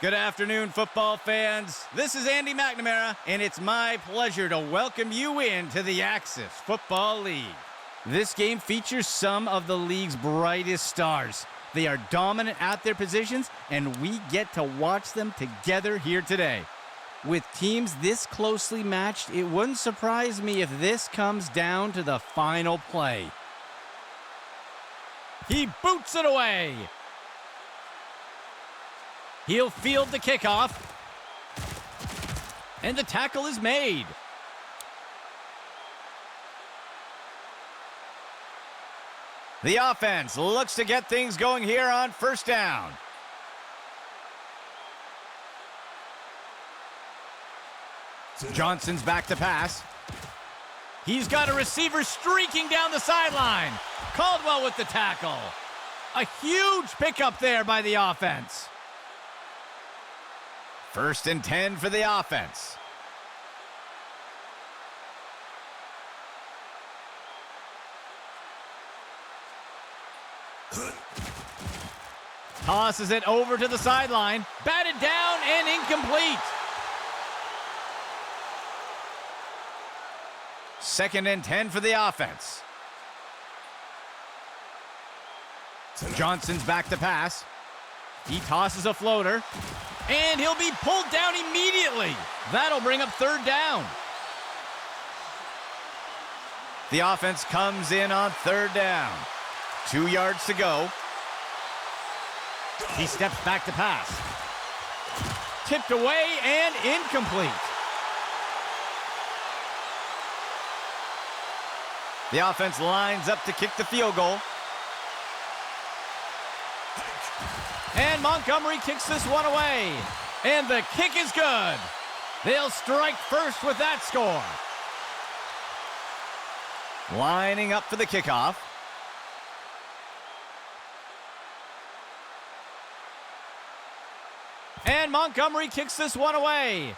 Good afternoon, football fans. This is Andy McNamara, and it's my pleasure to welcome you into the Axis Football League. This game features some of the league's brightest stars. They are dominant at their positions, and we get to watch them together here today. With teams this closely matched, it wouldn't surprise me if this comes down to the final play. He boots it away. He'll field the kickoff. And the tackle is made. The offense looks to get things going here on first down. Johnson's back to pass. He's got a receiver streaking down the sideline. Caldwell with the tackle. A huge pickup there by the offense. First and 10 for the offense. Tosses it over to the sideline. Batted down and incomplete. Second and 10 for the offense. Johnson's back to pass. He tosses a floater. And he'll be pulled down immediately. That'll bring up third down. The offense comes in on third down. 2 yards to go. He steps back to pass. Tipped away and incomplete. The offense lines up to kick the field goal. And Montgomery kicks this one away. And the kick is good. They'll strike first with that score. Lining up for the kickoff. And Montgomery kicks this one away.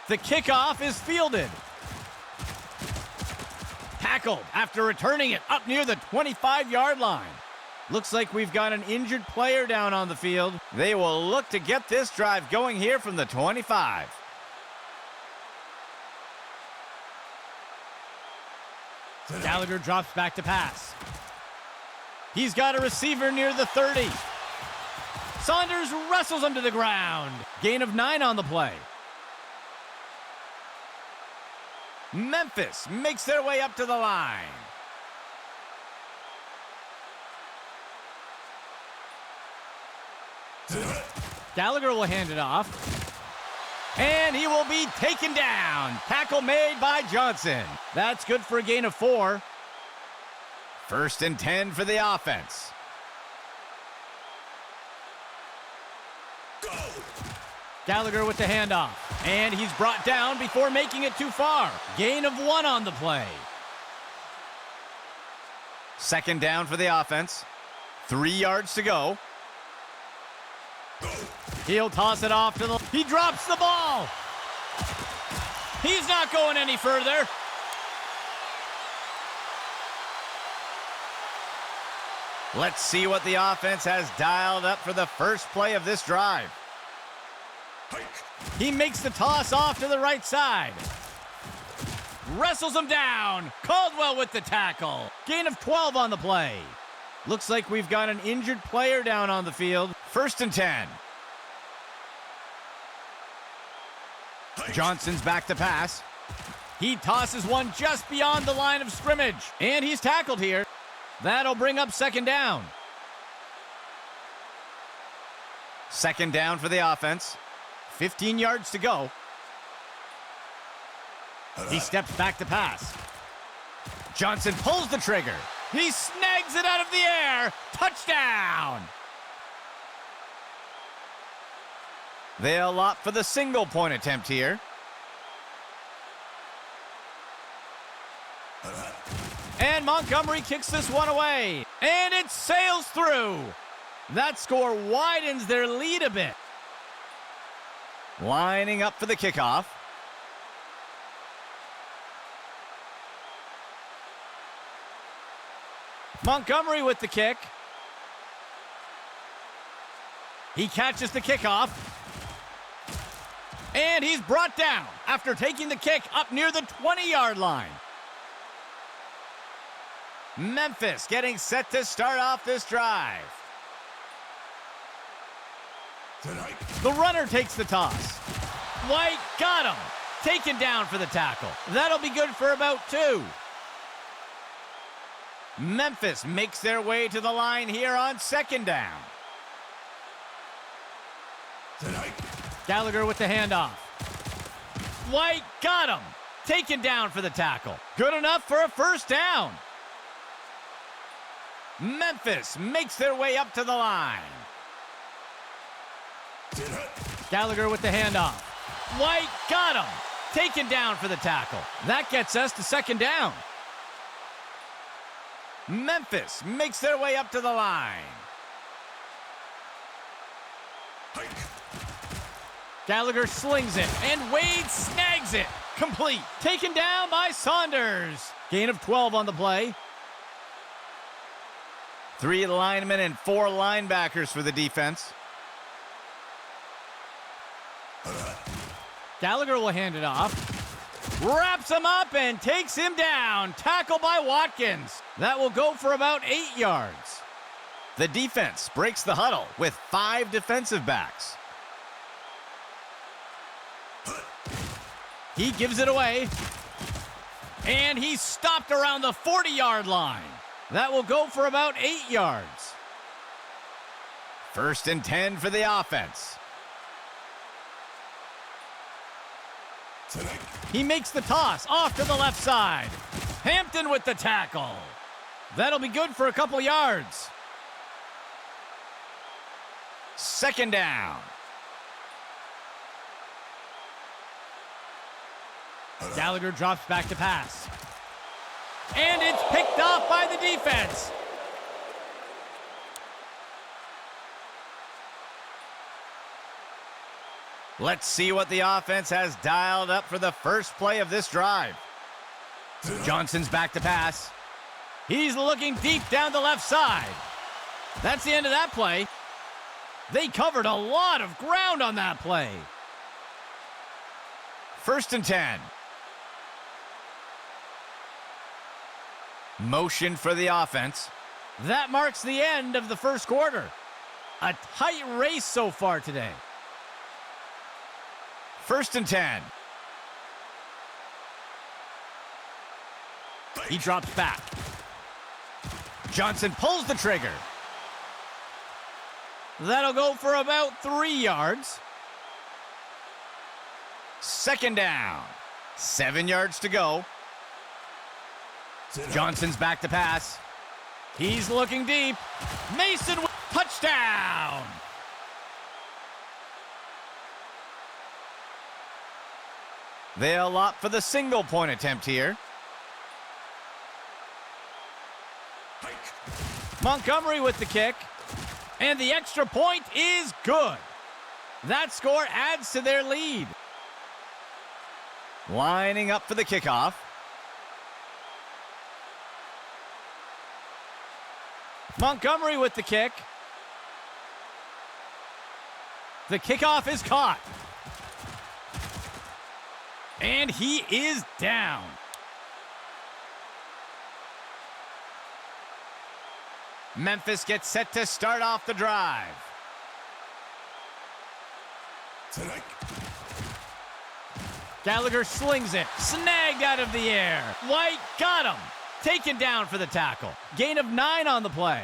The kickoff is fielded. Tackled after returning it up near the 25-yard line. Looks like we've got an injured player down on the field. They will look to get this drive going here from the 25. Gallagher drops back to pass. He's got a receiver near the 30. Saunders wrestles him to the ground. Gain of 9 on the play. Memphis makes their way up to the line. Gallagher will hand it off. And he will be taken down. Tackle made by Johnson. That's good for a gain of 4. First and 10 for the offense. Gallagher with the handoff. And he's brought down before making it too far. Gain of 1 on the play. Second down for the offense. 3 yards to go. He'll toss it off to the... He drops the ball. He's not going any further. Let's see what the offense has dialed up for the first play of this drive. He makes the toss off to the right side. Wrestles him down. Caldwell with the tackle. Gain of 12 on the play. Looks like we've got an injured player down on the field. First and 10. Johnson's back to pass. He tosses one just beyond the line of scrimmage. And he's tackled here. That'll bring up second down. Second down for the offense. 15 yards to go. He steps back to pass. Johnson pulls the trigger. He snags it out of the air. Touchdown! They'll opt for the single-point attempt here. And Montgomery kicks this one away. And it sails through. That score widens their lead a bit. Lining up for the kickoff. Montgomery with the kick. He catches the kickoff. And he's brought down after taking the kick up near the 20-yard line. Memphis getting set to start off this drive. The runner takes the toss. White got him. Taken down for the tackle. That'll be good for about 2. Memphis makes their way to the line here on 2nd down. Gallagher with the handoff. White got him. Taken down for the tackle. Good enough for a 1st down. Memphis makes their way up to the line. Gallagher with the handoff. White got him. Taken down for the tackle. That gets us to 2nd down. Memphis makes their way up to the line. Gallagher slings it, and Wade snags it. Complete. Taken down by Saunders. Gain of 12 on the play. 3 linemen and 4 linebackers for the defense. Gallagher will hand it off. Wraps him up and takes him down. Tackle by Watkins. That will go for about 8 yards. The defense breaks the huddle with 5 defensive backs. He gives it away. And he's stopped around the 40-yard line. That will go for about 8 yards. 1st and 10 for the offense. He makes the toss off to the left side. Hampton with the tackle. That'll be good for a couple yards. 2nd down. Gallagher drops back to pass. And it's picked off by the defense. Let's see what the offense has dialed up for the first play of this drive. Johnson's back to pass. He's looking deep down the left side. That's the end of that play. They covered a lot of ground on that play. 1st and 10. Motion for the offense. That marks the end of the 1st quarter. A tight race so far today. 1st and 10. He drops back. Johnson pulls the trigger. That'll go for about 3 yards. 2nd down. 7 yards to go. Johnson's back to pass. He's looking deep. Mason with touchdown. They'll opt for the single point attempt here. Montgomery with the kick. And the extra point is good. That score adds to their lead. Lining up for the kickoff. Montgomery with the kick. The kickoff is caught. And he is down. Memphis gets set to start off the drive. Gallagher slings it. Snagged out of the air. White got him. Taken down for the tackle. Gain of 9 on the play.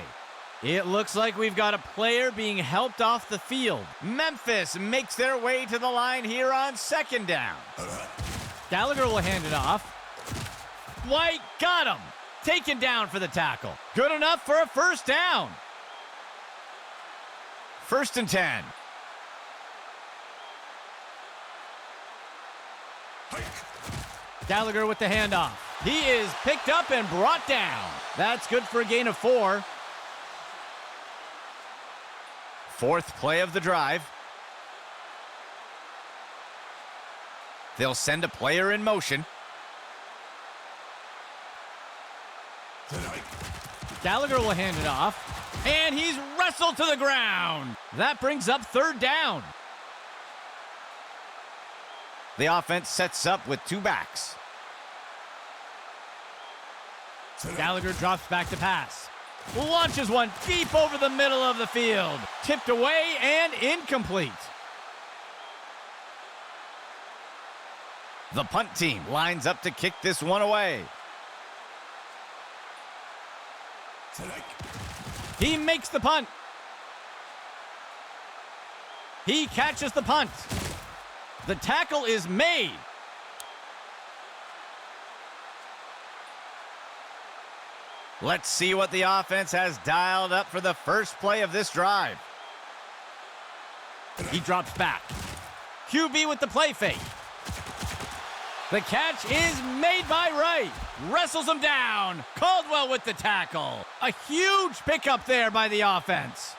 It looks like we've got a player being helped off the field. Memphis makes their way to the line here on 2nd down. Gallagher will hand it off. White got him. Taken down for the tackle. Good enough for a 1st down. 1st and 10. Gallagher with the handoff. He is picked up and brought down. That's good for a gain of 4. 4th play of the drive. They'll send a player in motion. Gallagher will hand it off. And he's wrestled to the ground. That brings up third down. The offense sets up with two backs. Gallagher drops back to pass. Launches one deep over the middle of the field. Tipped away and incomplete. The punt team lines up to kick this one away. He makes the punt. He catches the punt. The tackle is made. Let's see what the offense has dialed up for the first play of this drive. He drops back. QB with the play fake. The catch is made by Wright. Wrestles him down. Caldwell with the tackle. A huge pickup there by the offense.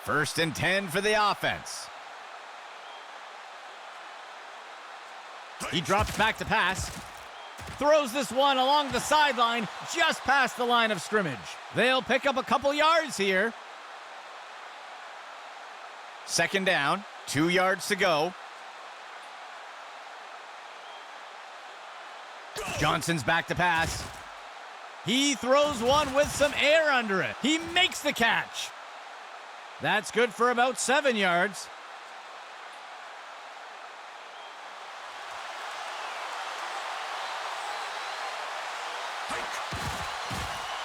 1st and 10 for the offense. He drops back to pass. Throws this one along the sideline, just past the line of scrimmage. They'll pick up a couple yards here. 2nd down, 2 yards to go. Johnson's back to pass. He throws one with some air under it. He makes the catch. That's good for about 7 yards.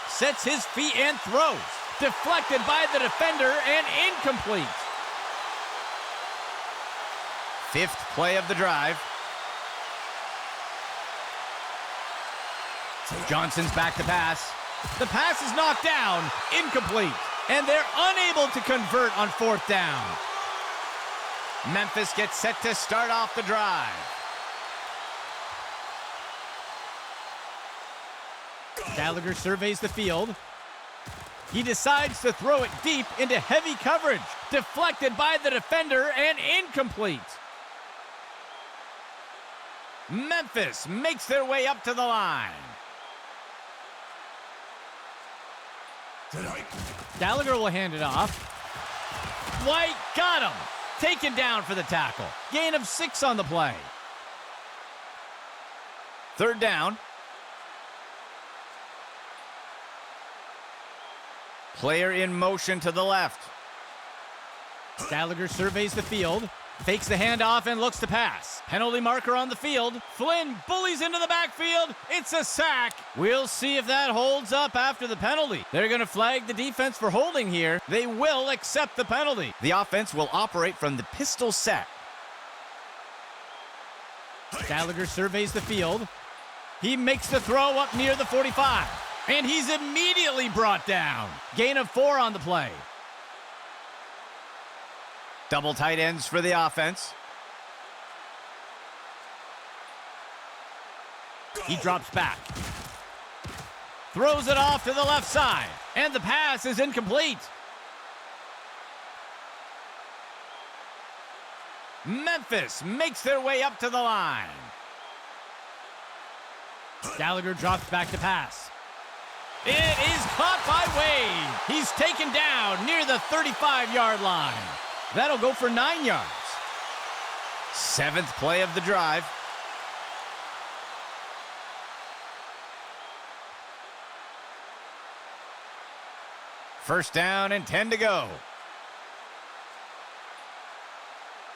Sets his feet and throws. Deflected by the defender and incomplete. 5th play of the drive. Johnson's back to pass. The pass is knocked down, incomplete, and they're unable to convert on 4th down. Memphis gets set to start off the drive. Gallagher surveys the field. He decides to throw it deep into heavy coverage. Deflected by the defender and incomplete. Memphis makes their way up to the line. Gallagher will hand it off. White got him. Taken down for the tackle. Gain of 6 on the play. 3rd down. Player in motion to the left. Gallagher surveys the field. Fakes the handoff and looks to pass. Penalty marker on the field. Flynn bullies into the backfield. It's a sack. We'll see if that holds up after the penalty. They're going to flag the defense for holding here. They will accept the penalty. The offense will operate from the pistol set. Gallagher surveys the field. He makes the throw up near the 45. And he's immediately brought down. Gain of 4 on the play. Double tight ends for the offense. He drops back. Throws it off to the left side. And the pass is incomplete. Memphis makes their way up to the line. Gallagher drops back to pass. It is caught by Wade. He's taken down near the 35-yard line. That'll go for 9 yards. 7th play of the drive. First down and 10 to go.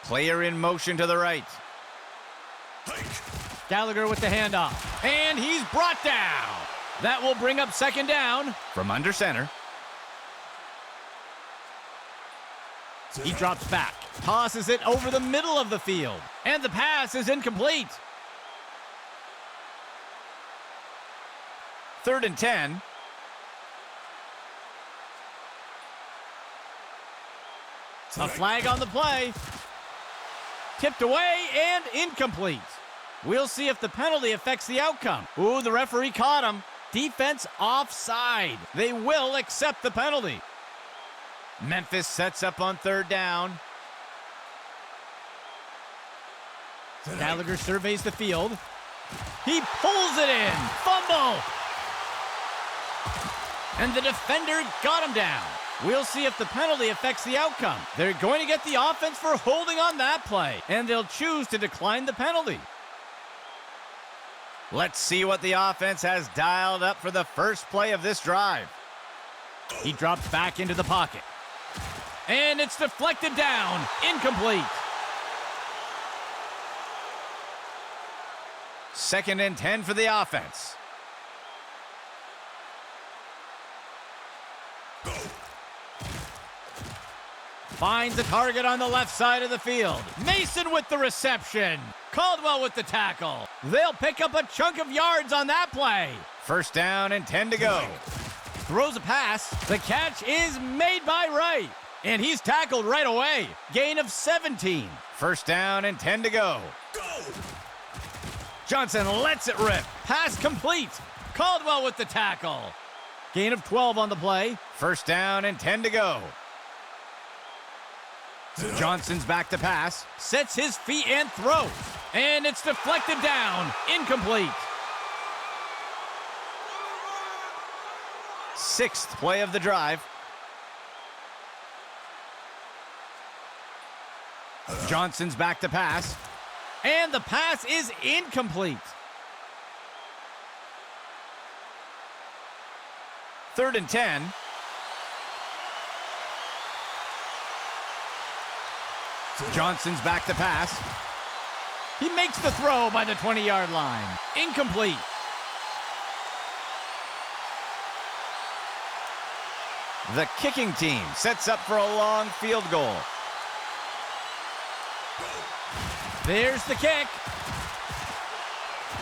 Player in motion to the right. Gallagher with the handoff. And he's brought down. That will bring up 2nd down from under center. He drops back, tosses it over the middle of the field, and the pass is incomplete. 3rd and 10. A flag on the play. Tipped away and incomplete. We'll see if the penalty affects the outcome. Ooh, the referee caught him. Defense offside. They will accept the penalty. Memphis sets up on 3rd down. Gallagher surveys the field. He pulls it in. Fumble. And the defender got him down. We'll see if the penalty affects the outcome. They're going to get the offense for holding on that play, and they'll choose to decline the penalty. Let's see what the offense has dialed up for the first play of this drive. He drops back into the pocket. And it's deflected down. Incomplete. 2nd and 10 for the offense. Finds a target on the left side of the field. Mason with the reception. Caldwell with the tackle. They'll pick up a chunk of yards on that play. 1st down and 10 to go. Throws a pass. The catch is made by Wright. And he's tackled right away. Gain of 17. 1st down and 10 to go. Johnson lets it rip. Pass complete. Caldwell with the tackle. Gain of 12 on the play. 1st down and 10 to go. Johnson's back to pass. Sets his feet and throws. And it's deflected down. Incomplete. 6th play of the drive. Johnson's back to pass. And the pass is incomplete. 3rd and 10. Johnson's back to pass. He makes the throw by the 20-yard line. Incomplete. The kicking team sets up for a long field goal. There's the kick.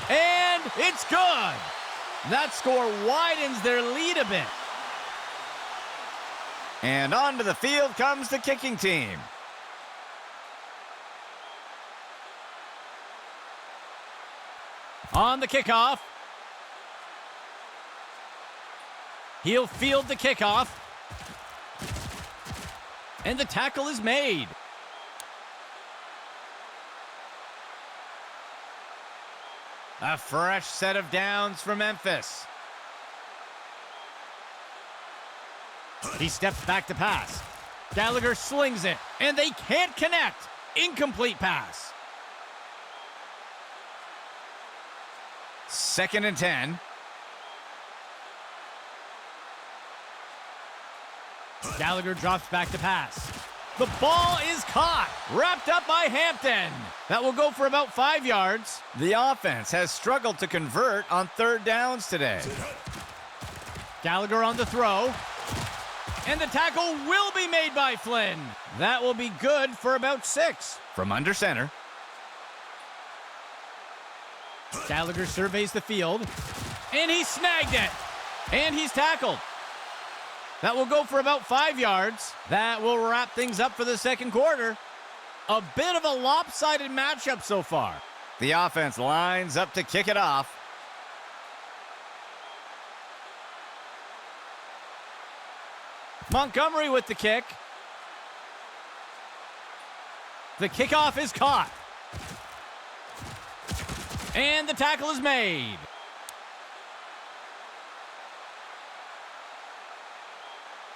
And it's good. That score widens their lead a bit. And onto the field comes the kicking team. On the kickoff. He'll field the kickoff. And the tackle is made. A fresh set of downs for Memphis. He steps back to pass. Gallagher slings it, and they can't connect. Incomplete pass. 2nd and 10. Gallagher drops back to pass. The ball is caught, wrapped up by Hampton. That will go for about 5 yards. The offense has struggled to convert on 3rd downs today. Gallagher on the throw. And the tackle will be made by Flynn. That will be good for about 6. From under center. Gallagher surveys the field. And he snagged it. And he's tackled. That will go for about 5 yards. That will wrap things up for the 2nd quarter. A bit of a lopsided matchup so far. The offense lines up to kick it off. Montgomery with the kick. The kickoff is caught. And the tackle is made.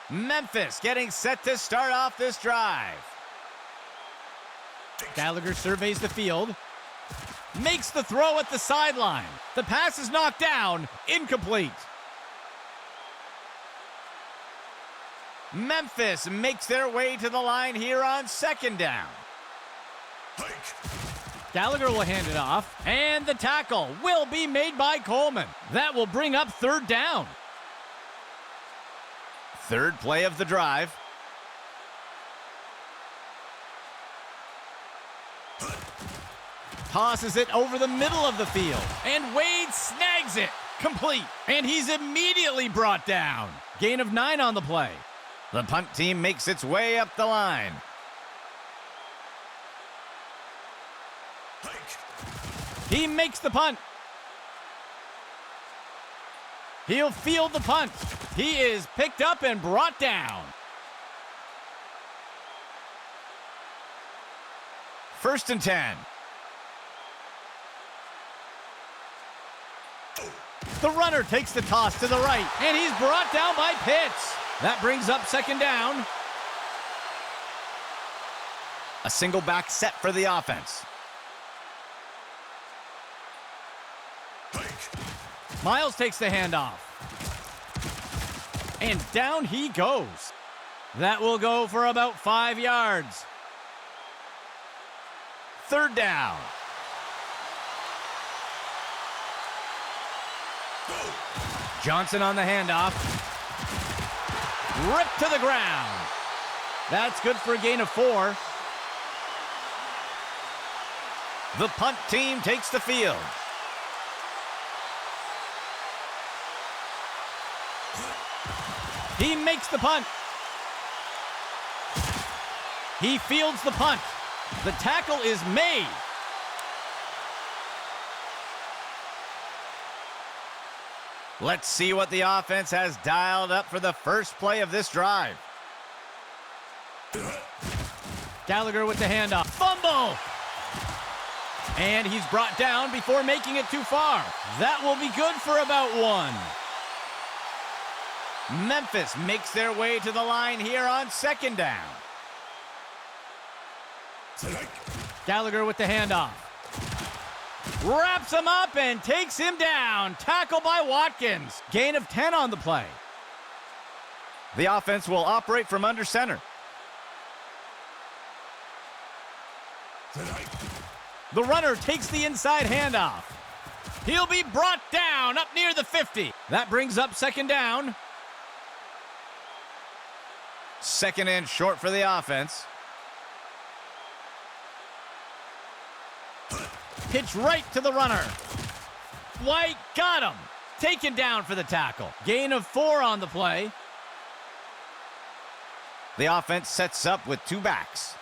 Memphis getting set to start off this drive. Gallagher surveys the field. Makes the throw at the sideline. The pass is knocked down. Incomplete. Memphis makes their way to the line here on 2nd down. Gallagher will hand it off. And the tackle will be made by Coleman. That will bring up 3rd down. 3rd play of the drive. Tosses it over the middle of the field. And Wade snags it. Complete. And he's immediately brought down. Gain of 9 on the play. The punt team makes its way up the line. He makes the punt. He'll field the punt. He is picked up and brought down. 1st and 10. The runner takes the toss to the right, and he's brought down by Pitts. That brings up second down. A single back set for the offense. Miles takes the handoff. And down he goes. That will go for about 5 yards. Third down. Johnson on the handoff. Ripped to the ground. That's good for a gain of 4. The punt team takes the field. He makes the punt. He fields the punt. The tackle is made. Let's see what the offense has dialed up for the first play of this drive. Gallagher with the handoff. Fumble! And he's brought down before making it too far. That will be good for about 1. Memphis makes their way to the line here on second down. Gallagher with the handoff. Wraps him up and takes him down. Tackle by Watkins. Gain of 10 on the play. The offense will operate from under center. The runner takes the inside handoff. He'll be brought down up near the 50. That brings up second down. Second and short for the offense. Pitch right to the runner. White got him. Taken down for the tackle. Gain of 4 on the play. The offense sets up with 2 backs.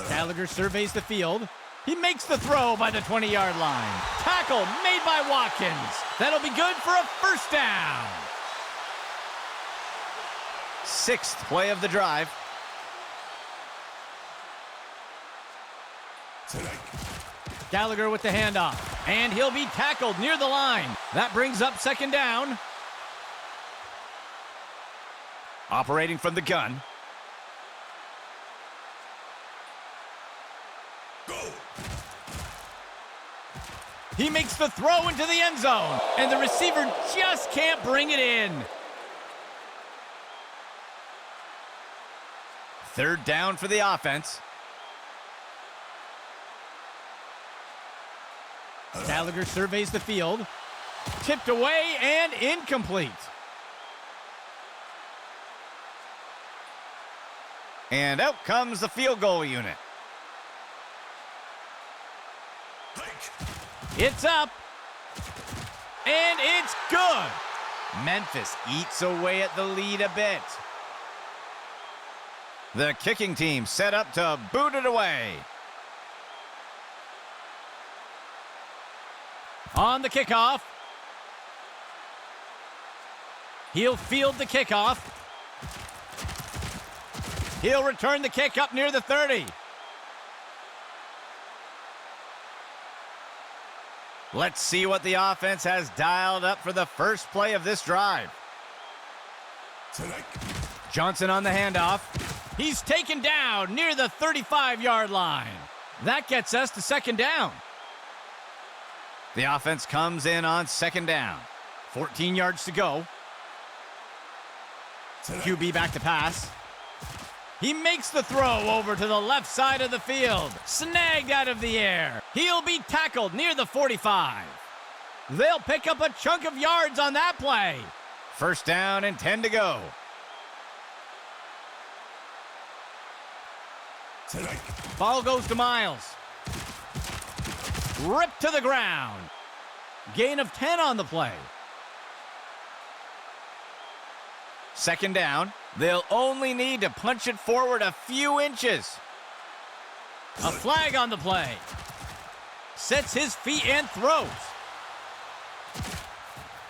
Gallagher surveys the field. He makes the throw by the 20-yard line. Tackle made by Watkins. That'll be good for a first down. 6th play of the drive. Gallagher with the handoff. And he'll be tackled near the line. That brings up second down. Operating from the gun. He makes the throw into the end zone. And the receiver just can't bring it in. Third down for the offense. Gallagher surveys the field. Tipped away and incomplete. And out comes the field goal unit. It's up. And it's good. Memphis eats away at the lead a bit. The kicking team set up to boot it away. On the kickoff. He'll field the kickoff. He'll return the kick up near the 30. Let's see what the offense has dialed up for the first play of this drive. Johnson on the handoff. He's taken down near the 35-yard line. That gets us to second down. The offense comes in on second down. 14 yards to go. QB back to pass. He makes the throw over to the left side of the field. Snagged out of the air. He'll be tackled near the 45. They'll pick up a chunk of yards on that play. First down and 10 to go. Ball goes to Miles. Ripped to the ground. Gain of 10 on the play. Second down. They'll only need to punch it forward a few inches. A flag on the play. Sets his feet and throws.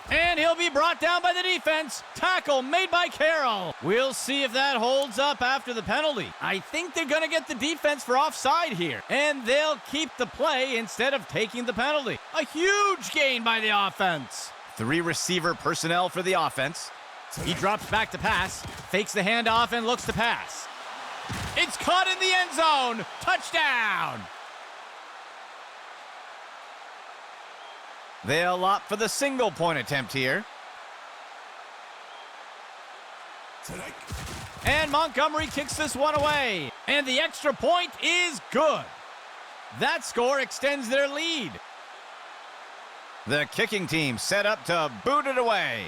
And he'll be brought down by the defense. Tackle made by Carroll. We'll see if that holds up after the penalty. I think they're going to get the defense for offside here. And they'll keep the play instead of taking the penalty. A huge gain by the offense. Three receiver personnel for the offense. He drops back to pass, fakes the handoff, and looks to pass. It's caught in the end zone. Touchdown! They'll opt for the single-point attempt here. And Montgomery kicks this one away. And the extra point is good. That score extends their lead. The kicking team set up to boot it away.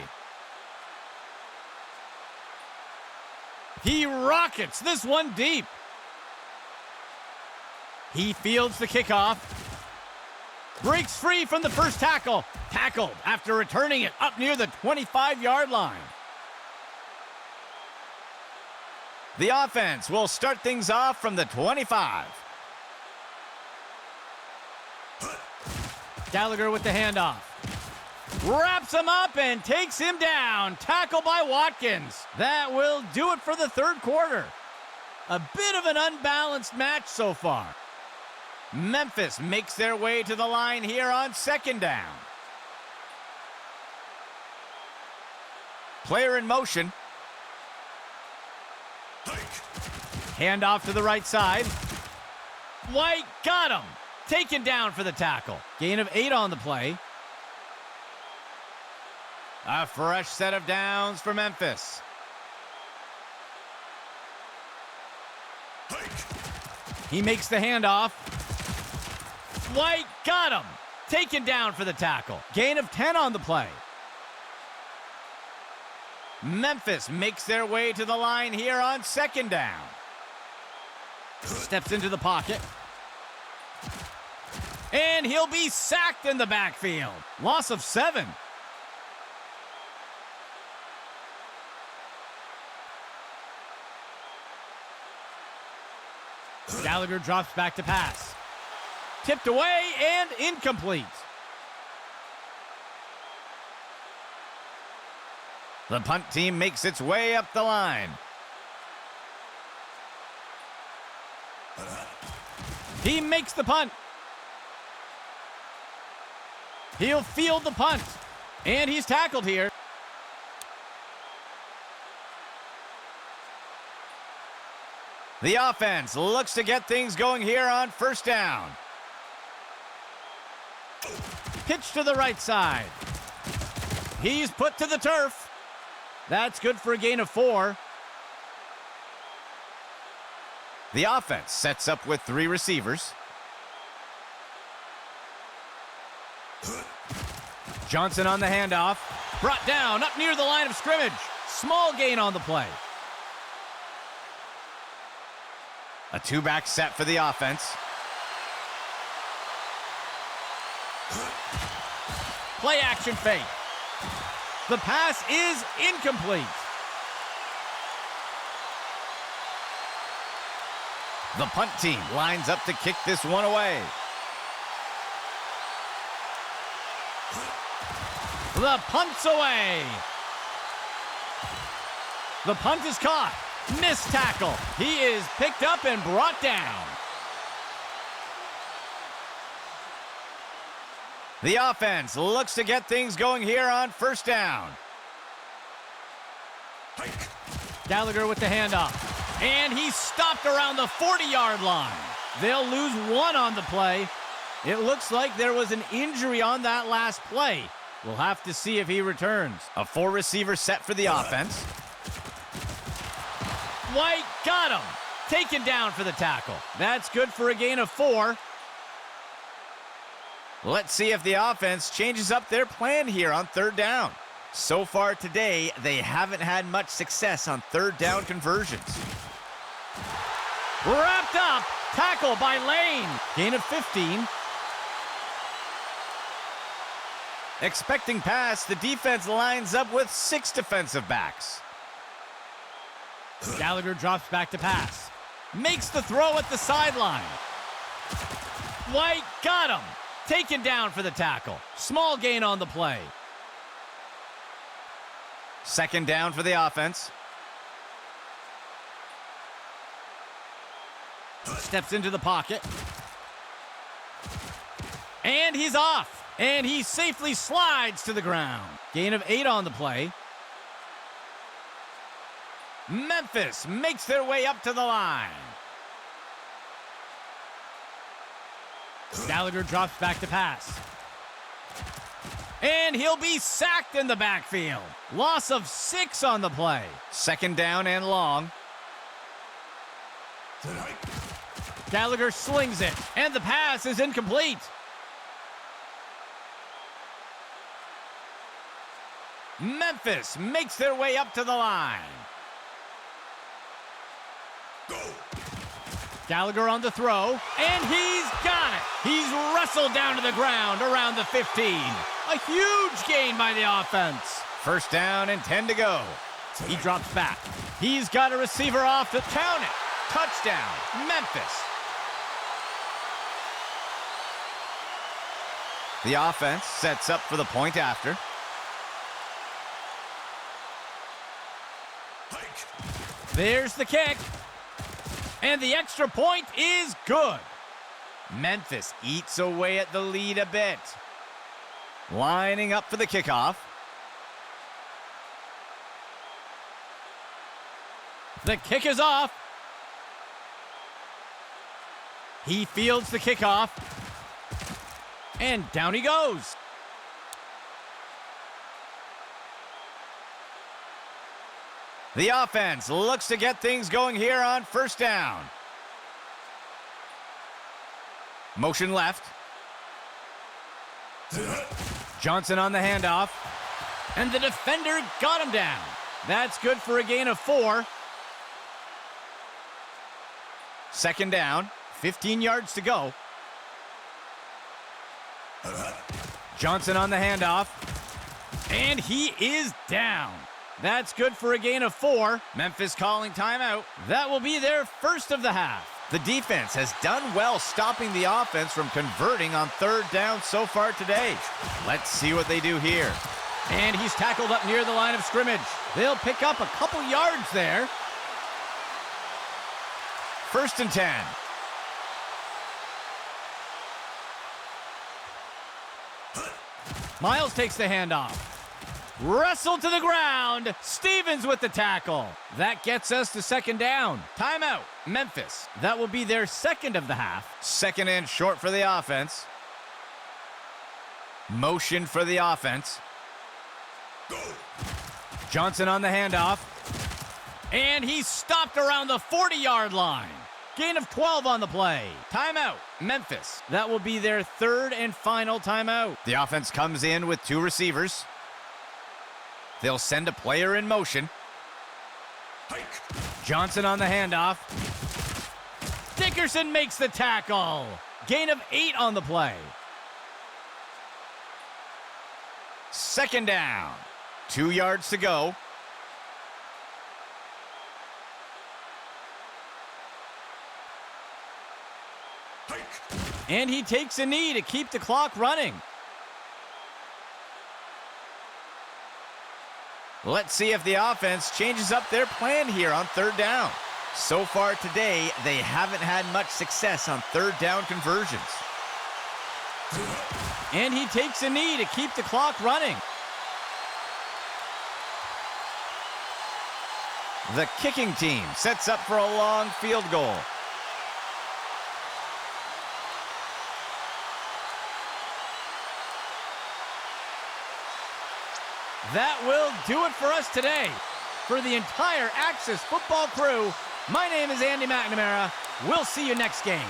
He rockets this one deep. He fields the kickoff. Breaks free from the first tackle. Tackled after returning it up near the 25-yard line. The offense will start things off from the 25. Gallagher with the handoff. Wraps him up and takes him down. Tackle by Watkins. That will do it for the third quarter. A bit of an unbalanced match so far. Memphis makes their way to the line here on second down. Player in motion. Handoff to the right side. White got him. Taken down for the tackle. Gain of 8 on the play. A fresh set of downs for Memphis. He makes the handoff. White got him. Taken down for the tackle. Gain of 10 on the play. Memphis makes their way to the line here on second down. Steps into the pocket. And he'll be sacked in the backfield. Loss of 7. Gallagher drops back to pass. Tipped away and incomplete. The punt team makes its way up the line. He makes the punt. He'll field the punt. And he's tackled here. The offense looks to get things going here on first down. Pitch to the right side. He's put to the turf. That's good for a gain of 4. The offense sets up with 3 receivers. Johnson on the handoff. Brought down up near the line of scrimmage. Small gain on the play. A 2-back set for the offense. Play action fake. The pass is incomplete. The punt team lines up to kick this one away. The punt's away. The punt is caught. Missed tackle. He is picked up and brought down. The offense looks to get things going here on first down. Gallagher with the handoff. And he's stopped around the 40-yard line. They'll lose 1 on the play. It looks like there was an injury on that last play. We'll have to see if he returns. A 4-receiver set for the offense. White got him. Taken down for the tackle. That's good for a gain of 4. Let's see if the offense changes up their plan here on third down. So far today, they haven't had much success on third down conversions. Wrapped up. Tackle by Lane. Gain of 15. Expecting pass, the defense lines up with 6 defensive backs. Gallagher drops back to pass. Makes the throw at the sideline. White got him. Taken down for the tackle. Small gain on the play. Second down for the offense. Steps into the pocket. And he's off. And he safely slides to the ground. Gain of 8 on the play. Memphis makes their way up to the line. Gallagher drops back to pass. And he'll be sacked in the backfield. Loss of 6 on the play. Second down and long. Gallagher slings it, and the pass is incomplete. Memphis makes their way up to the line. Go. Gallagher on the throw, and he's got it. He's wrestled down to the ground around the 15. A huge gain by the offense. First down and 10 to go. He drops back. He's got a receiver off to count it. Touchdown, Memphis. The offense sets up for the point after. There's the kick. And the extra point is good. Memphis eats away at the lead a bit. Lining up for the kickoff. The kick is off. He fields the kickoff. And down he goes. The offense looks to get things going here on first down. Motion left. Johnson on the handoff. And the defender got him down. That's good for a gain of 4. Second down, 15 yards to go. Johnson on the handoff. And he is down. That's good for a gain of 4. Memphis calling timeout. That will be their first of the half. The defense has done well stopping the offense from converting on third down so far today. Let's see what they do here. And he's tackled up near the line of scrimmage. They'll pick up a couple yards there. First and 10. Miles takes the handoff. Wrestled to the ground. Stevens with the tackle. That gets us to second down. Timeout, Memphis. That will be their second of the half. Second and short for the offense. Motion for the offense. Go. Johnson on the handoff. And he's stopped around the 40-yard line. Gain of 12 on the play. Timeout, Memphis. That will be their third and final timeout. The offense comes in with 2 receivers. They'll send a player in motion. Johnson on the handoff. Dickerson makes the tackle. Gain of 8 on the play. Second down. 2 yards to go. And he takes a knee to keep the clock running. Let's see if the offense changes up their plan here on third down. So far today, they haven't had much success on third down conversions. And he takes a knee to keep the clock running. The kicking team sets up for a long field goal. That will do it for us today. For the entire Axis football crew, my name is Andy McNamara. We'll see you next game.